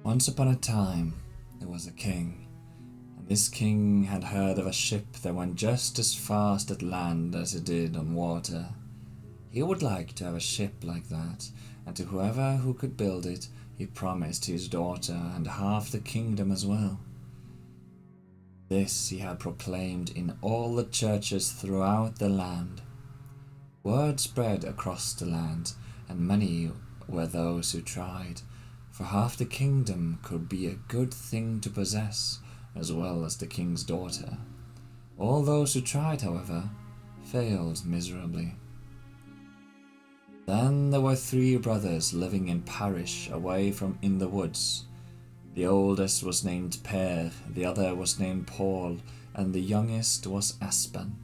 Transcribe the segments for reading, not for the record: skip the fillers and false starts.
Once upon a time, there was a king, and this king had heard of a ship that went just as fast at land as it did on water. He would like to have a ship like that, and to whoever who could build it, he promised his daughter and half the kingdom as well. This he had proclaimed in all the churches throughout the land. Word spread across the land, and many were those who tried, for half the kingdom could be a good thing to possess, as well as the king's daughter. All those who tried, however, failed miserably. Then there were 3 brothers living in parish away from in the woods. The oldest was named Per, the other was named Paul, and the youngest was Aspen,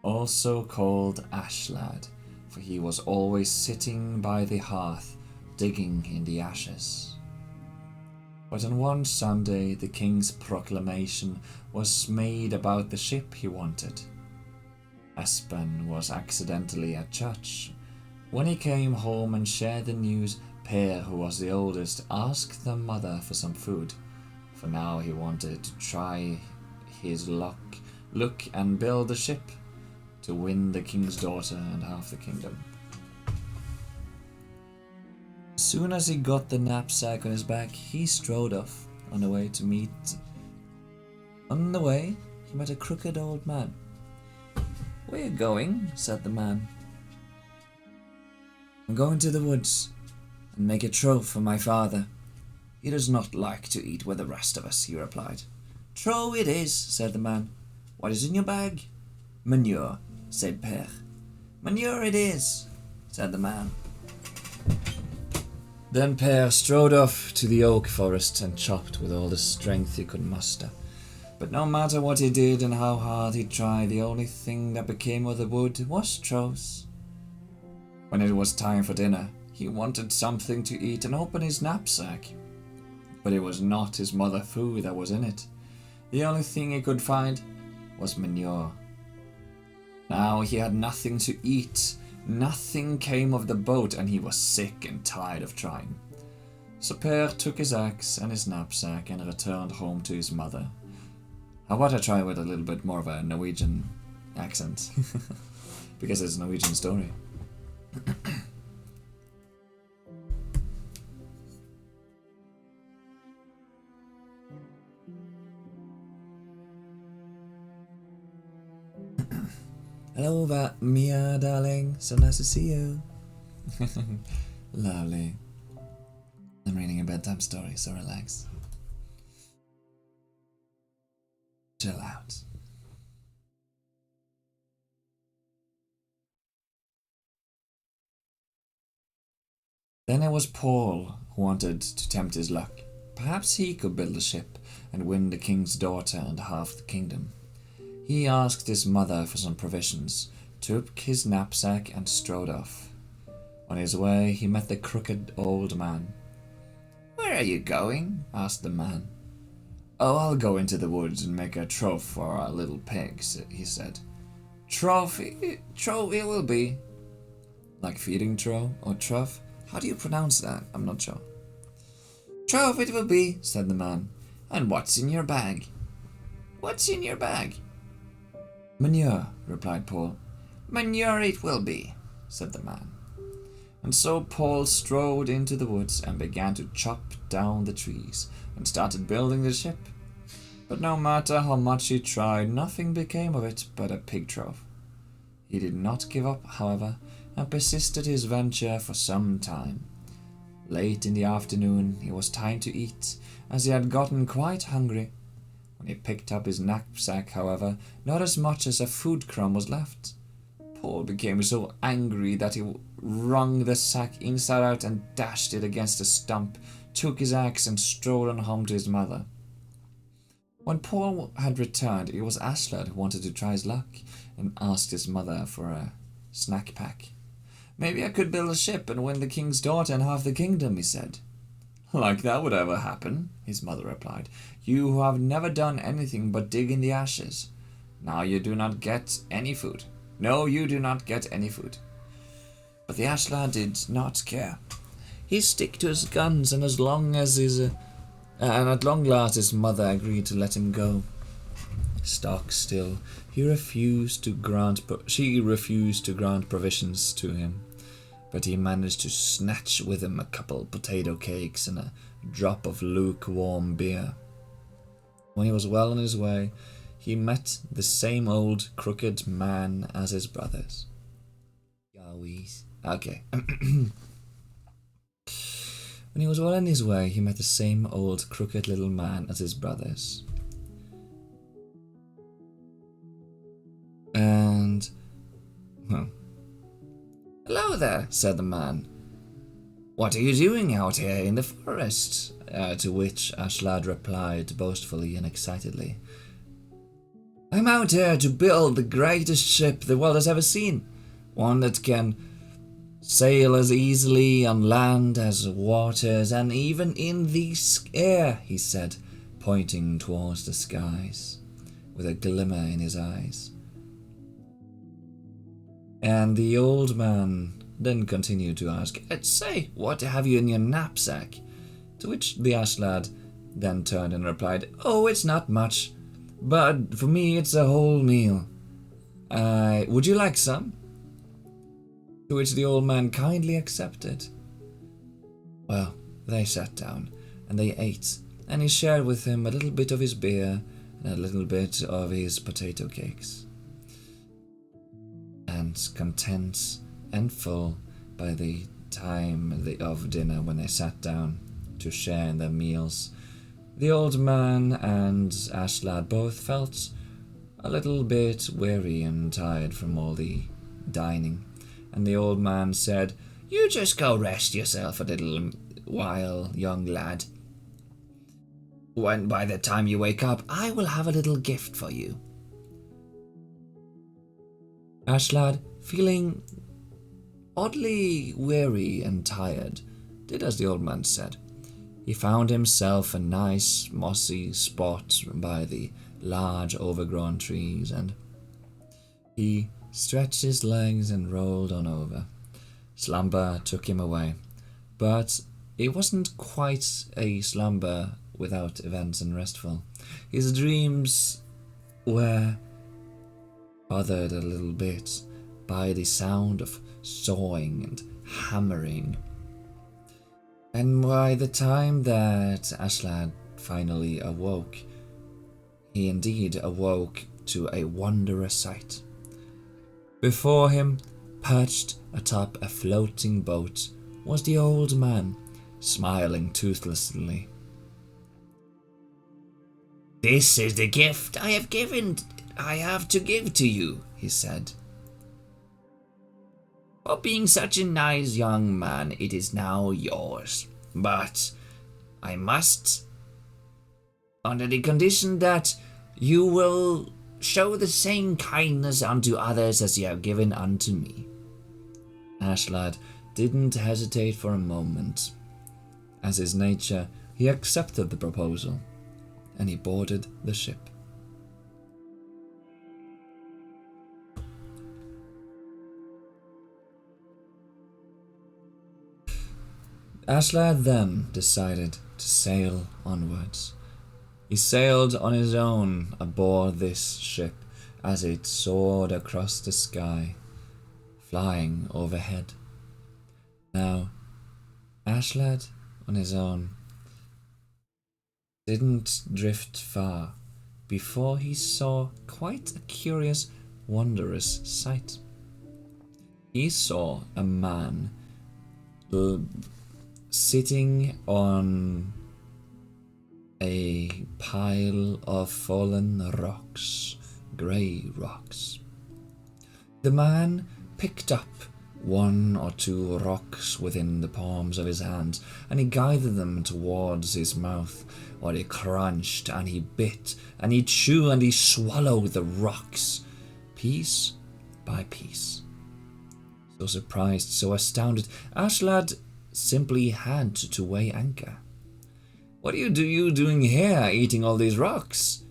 also called Ashlad, for he was always sitting by the hearth, digging in the ashes. But on one Sunday the king's proclamation was made about the ship he wanted. Aspen was accidentally at church. When he came home and shared the news, Per, who was the oldest, asked the mother for some food, for now he wanted to try his luck and build a ship to win the king's daughter and half the kingdom. As soon as he got the knapsack on his back, he strode off on the way to meet. On the way, he met a crooked old man. "Where are you going?" said the man. "I'm going to the woods and make a trough for my father. He does not like to eat with the rest of us," he replied. "True it is," said the man. "What is in your bag?" "Manure," said Per. "Manure it is," said the man. Then Per strode off to the oak forest and chopped with all the strength he could muster. But no matter what he did and how hard he tried, the only thing that became of the wood was troughs. When it was time for dinner, he wanted something to eat and opened his knapsack. But it was not his mother food that was in it. The only thing he could find was manure. Now he had nothing to eat. Nothing came of the boat, and he was sick and tired of trying. So Per took his axe and his knapsack and returned home to his mother. How about I try with a little bit more of a Norwegian accent? Because it's a Norwegian story. Hello, Mia, darling. So nice to see you. Lovely. I'm reading a bedtime story, so relax. Chill out. Then it was Paul who wanted to tempt his luck. Perhaps he could build a ship and win the king's daughter and half the kingdom. He asked his mother for some provisions, took his knapsack and strode off. On his way, he met the crooked old man. "Where are you going?" asked the man. "Oh, I'll go into the woods and make a trough for our little pigs," he said. Trough it will be." Like feeding trough or trough? How do you pronounce that? I'm not sure. "Trough it will be," said the man. "And what's in your bag?" "What's in your bag?" "Manure," replied Paul. "Manure it will be," said the man. And so Paul strode into the woods and began to chop down the trees and started building the ship. But no matter how much he tried, nothing became of it but a pig trough. He did not give up, however, and persisted his venture for some time. Late in the afternoon, it was time to eat, as he had gotten quite hungry. When he picked up his knapsack, however, not as much as a food crumb was left. Paul became so angry that he wrung the sack inside out and dashed it against a stump, took his axe and strode on home to his mother. When Paul had returned, it was Ashlad who wanted to try his luck and asked his mother for a snack pack. "Maybe I could build a ship and win the king's daughter and half the kingdom," he said. "Like that would ever happen," his mother replied. "You who have never done anything but dig in the ashes. Now you do not get any food. No, you do not get any food." But the Ashlad did not care. He stick to his guns, and as long as and at long last his mother agreed to let him go. Stock still, she refused to grant provisions to him, but he managed to snatch with him a couple potato cakes and a drop of lukewarm beer. When he was well on his way, he met the same old crooked man as his brothers. Okay. When he was well on his way, he met the same old crooked little man as his brothers. And, well, hello there, said the man. What are you doing out here in the forest? To which Ashlad replied boastfully and excitedly. I'm out here to build the greatest ship the world has ever seen. One that can sail as easily on land as waters and even in the air, he said, pointing towards the skies, with a glimmer in his eyes. And the old man then continued to ask, say, what have you in your knapsack? To which the Ashlad then turned and replied, oh, it's not much, but for me it's a whole meal. Would you like some? To which the old man kindly accepted. Well, they sat down, and they ate, and he shared with him a little bit of his beer and a little bit of his potato cakes. And content and full by the time of dinner when they sat down to share in their meals, the old man and Ashlad both felt a little bit weary and tired from all the dining, and the old man said, you just go rest yourself a little while, young lad. When by the time you wake up, I will have a little gift for you. Ashlad, feeling oddly weary and tired, did as the old man said. He found himself a nice mossy spot by the large overgrown trees, and he stretched his legs and rolled on over. Slumber took him away, but it wasn't quite a slumber without events and restful. His dreams were bothered a little bit by the sound of sawing and hammering. And by the time that Ashlad finally awoke, he indeed awoke to a wondrous sight. Before him, perched atop a floating boat, was the old man, smiling toothlessly. This is the gift I have to give to you, he said. For being such a nice young man, it is now yours. But I must, under the condition that you will show the same kindness unto others as you have given unto me. Ashlad didn't hesitate for a moment. As his nature, he accepted the proposal, and he boarded the ship. Ashlad then decided to sail onwards. He sailed on his own aboard this ship as it soared across the sky, flying overhead. Now, Ashlad on his own didn't drift far before he saw quite a curious, wondrous sight. He saw a man sitting on a pile of fallen rocks, grey rocks. The man picked up one or two rocks within the palms of his hands, and he guided them towards his mouth, while he crunched, and he bit, and he chewed, and he swallowed the rocks, piece by piece. So surprised, so astounded, Ashlad simply had to weigh anchor. What are you doing here, eating all these rocks?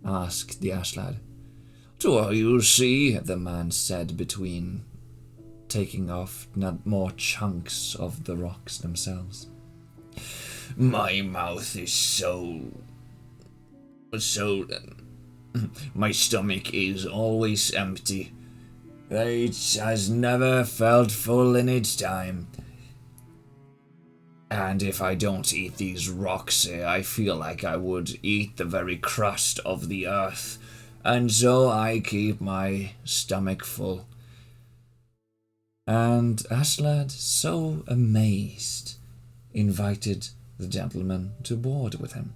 Asked the Ashlad. Do you see, the man said between taking off more chunks of the rocks themselves. My mouth is so... my stomach is always empty. It has never felt full in its time. And if I don't eat these rocks, I feel like I would eat the very crust of the earth. And so I keep my stomach full. And Ashlad, so amazed, invited the gentleman to board with him.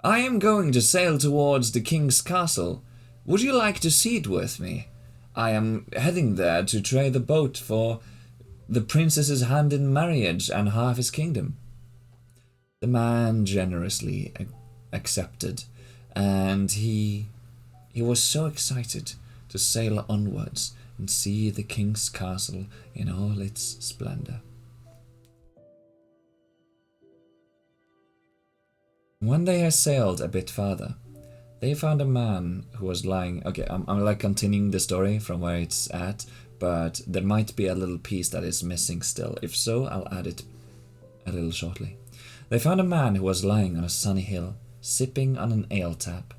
I am going to sail towards the king's castle. Would you like to see it with me? I am heading there to trade the boat for the princess's hand in marriage and half his kingdom. The man generously accepted, and he was so excited to sail onwards and see the king's castle in all its splendor. When they had sailed a bit farther, they found a man who was lying... Okay, I'm like continuing the story from where it's at, but there might be a little piece that is missing still. If so, I'll add it a little shortly. They found a man who was lying on a sunny hill, sipping on an ale tap.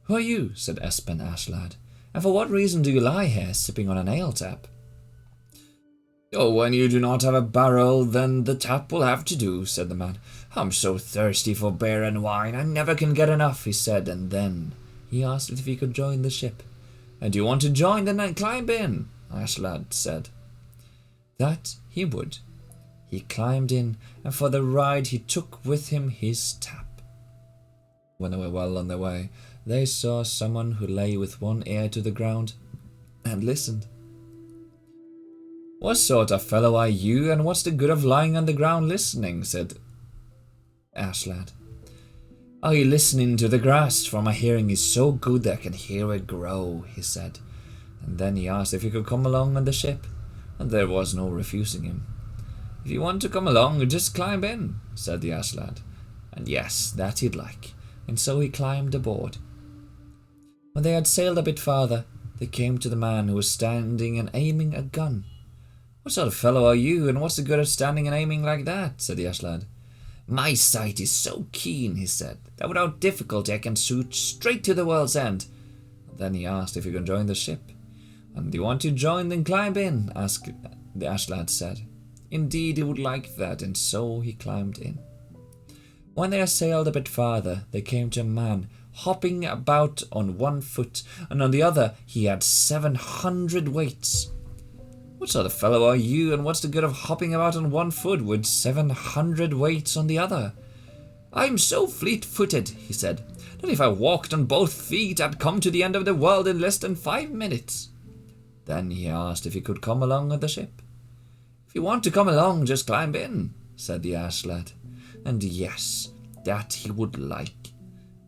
Who are you? Said Espen Ashlad. And for what reason do you lie here, sipping on an ale tap? Oh, when you do not have a barrel, then the tap will have to do, said the man. I'm so thirsty for beer and wine, I never can get enough, he said, and then he asked if he could join the ship. And do you want to join, then climb in, Ashlad said. That he would. He climbed in, and for the ride he took with him his tap. When they were well on their way, they saw someone who lay with one ear to the ground and listened. What sort of fellow are you, and what's the good of lying on the ground listening? Said Ashlad. Are you listening to the grass? For my hearing is so good that I can hear it grow, he said. And then he asked if he could come along on the ship, and there was no refusing him. If you want to come along, just climb in, said the Ashlad. And yes, that he'd like, and so he climbed aboard. When they had sailed a bit farther, they came to the man who was standing and aiming a gun. What sort of fellow are you, and what's the good of standing and aiming like that? Said the Ashlad. My sight is so keen, he said, that without difficulty I can shoot straight to the world's end. Then he asked if he could join the ship. And do you want to join, then climb in, asked the Ashlad said. Indeed he would like that, and so he climbed in. When they had sailed a bit farther, they came to a man hopping about on one foot, and on the other he had 700 weights. What sort of fellow are you, and what's the good of hopping about on one foot with 700 weights on the other? I'm so fleet-footed, he said, that if I walked on both feet, I'd come to the end of the world in less than 5 minutes. Then he asked if he could come along on the ship. If you want to come along, just climb in, said the Ashlad. And yes, that he would like.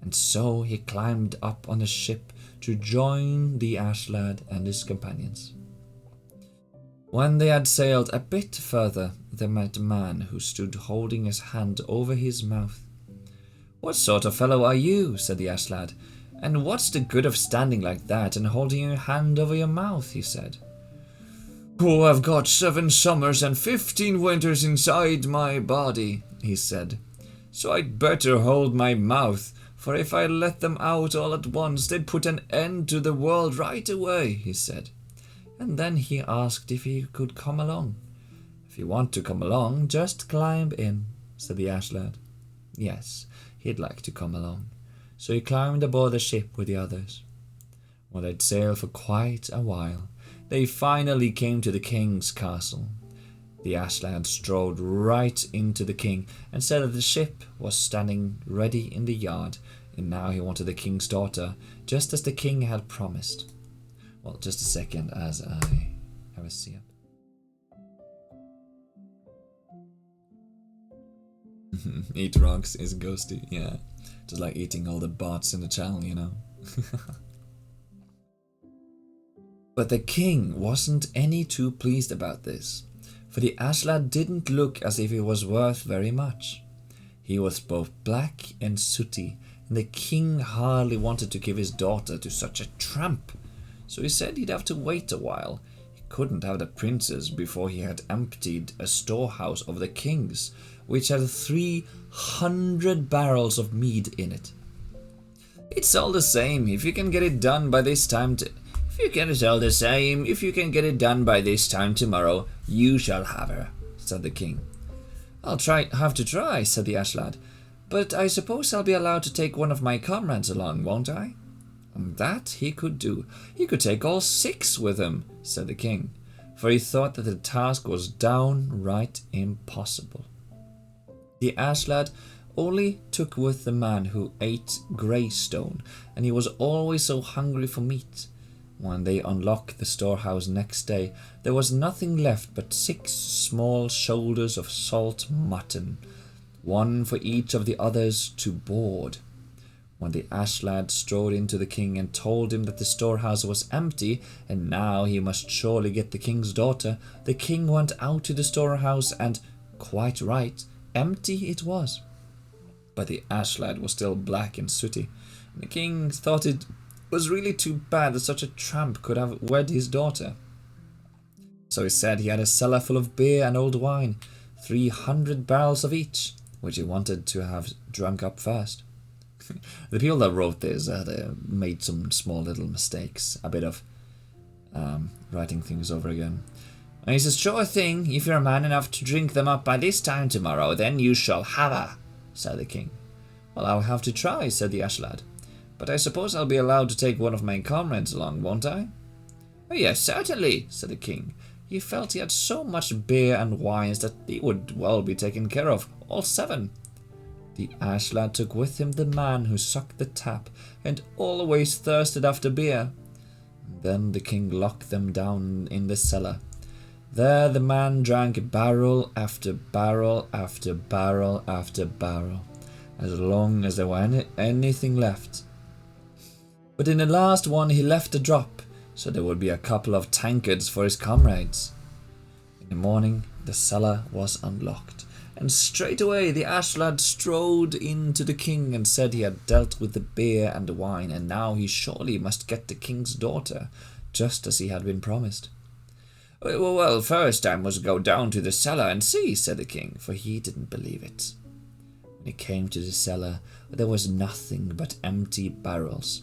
And so he climbed up on the ship to join the Ashlad and his companions. When they had sailed a bit further, they met a man who stood holding his hand over his mouth. What sort of fellow are you? Said the Ashlad. And what's the good of standing like that and holding your hand over your mouth? He said. Oh, I've got 7 summers and 15 winters inside my body, he said. So I'd better hold my mouth, for if I let them out all at once, they'd put an end to the world right away, he said. And then he asked if he could come along. If you want to come along, just climb in, said the Ashlad. Yes, he'd like to come along. So he climbed aboard the ship with the others. When they'd sailed for quite a while, they finally came to the king's castle. The Ashlad strode right into the king and said that the ship was standing ready in the yard, and now he wanted the king's daughter, just as the king had promised. Well, just a second as I have a sip. Eat rocks is ghosty, yeah. Just like eating all the bots in the channel, you know. But the king wasn't any too pleased about this, for the Ashlad didn't look as if he was worth very much. He was both black and sooty, and the king hardly wanted to give his daughter to such a tramp. So he said he'd have to wait a while. He couldn't have the princess before he had emptied a storehouse of the king's, which had 300 barrels of mead in it. It's all the same if you can get it done by this time tomorrow, you shall have her, said the king. Have to try, said the Ashlad, but I suppose I'll be allowed to take one of my comrades along, won't I? That he could do. He could take all 6 with him, said the king, for he thought that the task was downright impossible. The Ashlad only took with the man who ate greystone, and he was always so hungry for meat. When they unlocked the storehouse next day, there was nothing left but 6 small shoulders of salt mutton, one for each of the others to board. When the Ashlad strode into the king and told him that the storehouse was empty, and now he must surely get the king's daughter, the king went out to the storehouse, and, quite right, empty it was. But the Ashlad was still black and sooty, and the king thought it was really too bad that such a tramp could have wed his daughter. So he said he had a cellar full of beer and old wine, 300 barrels of each, which he wanted to have drunk up first. The people that wrote this had made some small little mistakes, a bit of writing things over again. And he says, sure thing, if you're man enough to drink them up by this time tomorrow, then you shall have her, said the king. Well, I'll have to try, said the Ashlad, but I suppose I'll be allowed to take one of my comrades along, won't I? Oh, yes, certainly, said the king. He felt he had so much beer and wines that he would well be taken care of, all 7. The Ashlad took with him the man who sucked the tap and always thirsted after beer. Then the king locked them down in the cellar. There the man drank barrel after barrel after barrel after barrel, as long as there were anything left. But in the last one he left a drop, so there would be a couple of tankards for his comrades. In the morning the cellar was unlocked, and straight away the Ashlad strode in to the king and said he had dealt with the beer and the wine, and now he surely must get the king's daughter, just as he had been promised. Well, first I must go down to the cellar and see, said the king, for he didn't believe it. When he came to the cellar, there was nothing but empty barrels.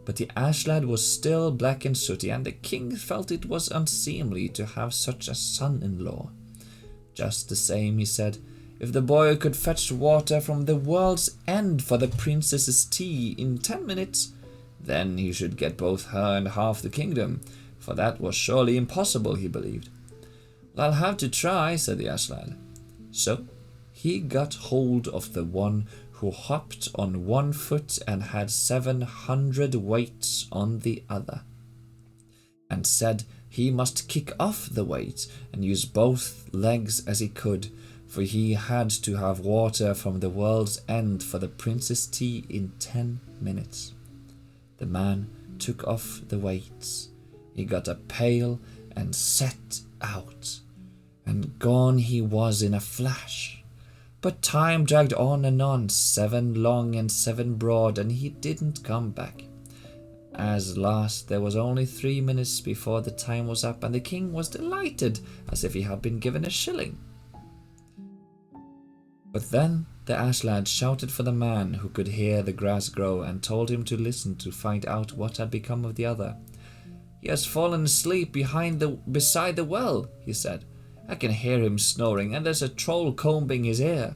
But the Ashlad was still black and sooty, and the king felt it was unseemly to have such a son-in-law. Just the same, he said, if the boy could fetch water from the world's end for the princess's tea in 10 minutes, then he should get both her and half the kingdom, for that was surely impossible, he believed. Well, I'll have to try, said the Ashlad. So he got hold of the one who hopped on one foot and had 700 weights on the other, and said he must kick off the weight and use both legs as he could, for he had to have water from the world's end for the prince's tea in 10 minutes. The man took off the weights. He got a pail and set out, and gone he was in a flash. But time dragged on, 7 long and 7 broad, and he didn't come back. As last there was only 3 minutes before the time was up, and the king was delighted as if he had been given a shilling. But then the Ashlad shouted for the man who could hear the grass grow, and told him to listen to find out what had become of the other. He has fallen asleep beside the well, he said. I can hear him snoring, and there's a troll combing his ear.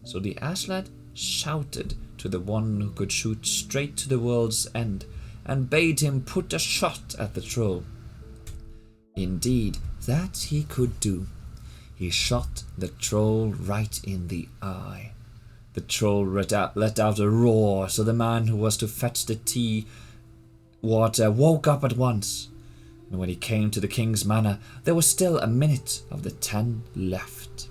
So the Ashlad shouted to the one who could shoot straight to the world's end, and bade him put a shot at the troll. Indeed, that he could do. He shot the troll right in the eye. The troll let out a roar, so the man who was to fetch the tea water woke up at once. And when he came to the king's manor, there was still a minute of the 10 left.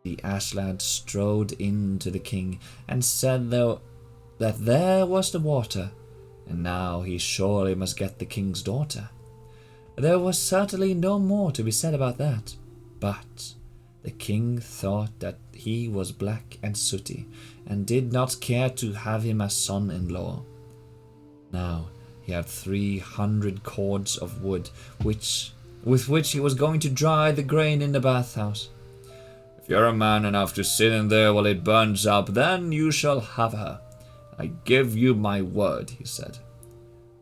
The Ashlad strode in to the king and said that there was the water, and now he surely must get the king's daughter. There was certainly no more to be said about that, but the king thought that he was black and sooty, and did not care to have him as son-in-law. Now He had 300 cords of wood, with which he was going to dry the grain in the bathhouse. "If you're a man enough to sit in there while it burns up, then you shall have her. I give you my word," he said.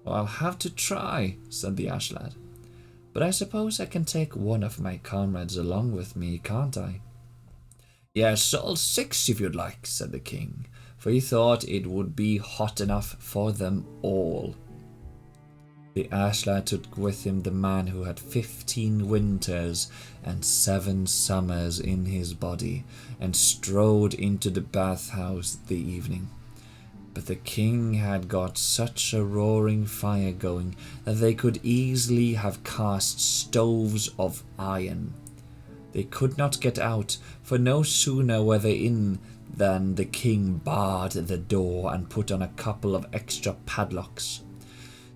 "Well, I'll have to try," said the Ashlad. "But I suppose I can take one of my comrades along with me, can't I?" "Yes, all 6 if you'd like," said the king, for he thought it would be hot enough for them all. The Ashlad took with him the man who had 15 winters and 7 summers in his body, and strode into the bathhouse the evening. But the king had got such a roaring fire going that they could easily have cast stoves of iron. They could not get out, for no sooner were they in than the king barred the door and put on a couple of extra padlocks.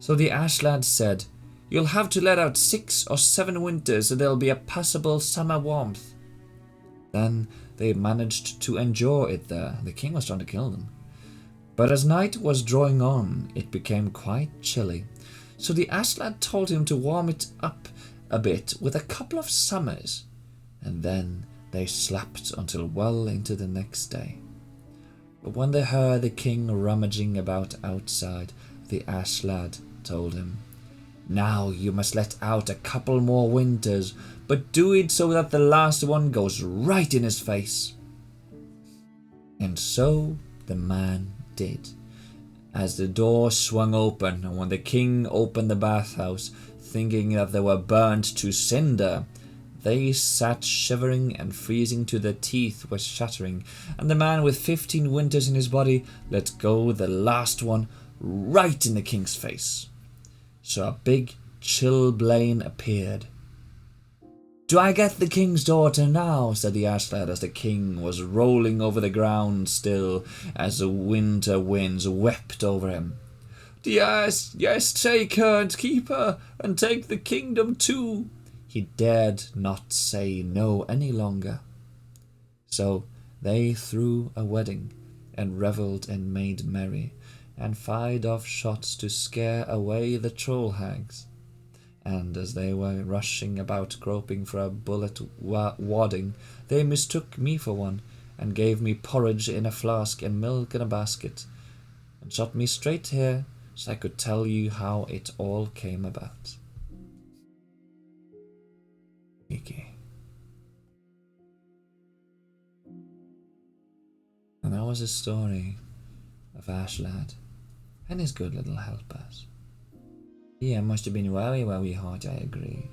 So the Ashlad said, "You'll have to let out 6 or 7 winters so there'll be a passable summer warmth." Then they managed to endure it there. The king was trying to kill them. But as night was drawing on, it became quite chilly. So the Ashlad told him to warm it up a bit with a couple of summers. And then they slept until well into the next day. But when they heard the king rummaging about outside, the Ashlad told him, "Now you must let out a couple more winters, but do it so that the last one goes right in his face." And so the man did. As the door swung open, and when the king opened the bathhouse, thinking that they were burnt to cinder, they sat shivering and freezing till their teeth were chattering, and the man with 15 winters in his body let go the last one right in the king's face. So a big chilblain appeared. "Do I get the king's daughter now?" said the Ashlad as the king was rolling over the ground still as the winter winds wept over him. "Yes, yes, take her and keep her, and take the kingdom too." He dared not say no any longer. So they threw a wedding, and revelled and made merry, and fired off shots to scare away the troll hags. And as they were rushing about groping for a bullet wadding, they mistook me for one, and gave me porridge in a flask and milk in a basket, and shot me straight here, so I could tell you how it all came about. Cheeky. And that was a story of Ashlad and his good little helpers. Yeah, must have been very, very hot, I agree.